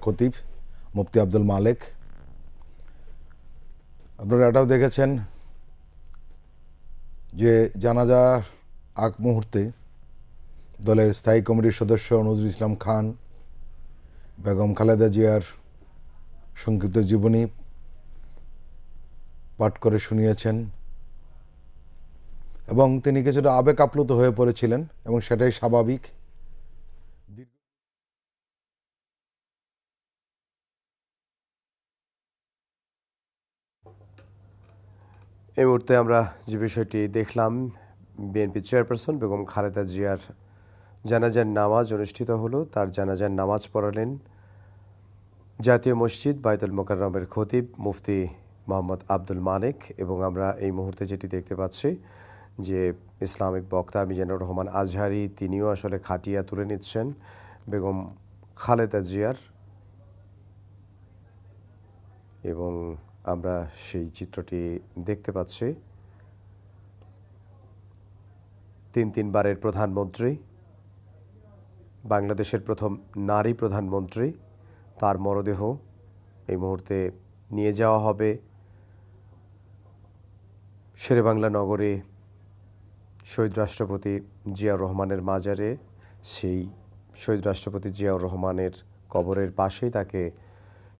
খতিব মুফতি আব্দুল মালেক। আপনারা এটাও দেখেছেন যে জানাজার আগ মুহূর্তে দলের স্থায়ী কমিটির সদস্য নজরুল ইসলাম খান বেগম খালেদা জিয়ার সংক্ষিপ্ত জীবনী পাঠ করে শুনিয়েছেন এবং তিনি কিছুটা আবেগ আপ্লুত হয়ে পড়েছিলেন এবং সেটাই স্বাভাবিক। এই মুহূর্তে আমরা যে বিষয়টি দেখলাম, বিএনপি চেয়ারপারসন বেগম খালেদা জিয়ার জানাজার নামাজ অনুষ্ঠিত হলো। তার জানাজার নামাজ পড়ালেন জাতীয় মসজিদ বায়তুল মোকাররমের খতিব মুফতি মোহাম্মদ আব্দুল মালেক। এবং আমরা এই মুহূর্তে যেটি দেখতে পাচ্ছি যে ইসলামিক বক্তা মিজানুর রহমান আজহারি তিনিও আসলে খাটিয়া তুলে নিচ্ছেন বেগম খালেদা জিয়ার, এবং আমরা সেই চিত্রটি দেখতে পাচ্ছি। তিনবারের প্রধানমন্ত্রী, বাংলাদেশের প্রথম নারী প্রধানমন্ত্রী, তার মরদেহ এই মুহূর্তে নিয়ে যাওয়া হবে শেরেবাংলা নগরে শহীদ রাষ্ট্রপতি জিয়াউর রহমানের মাজারে। সেই শহীদ রাষ্ট্রপতি জিয়াউর রহমানের কবরের পাশেই তাকে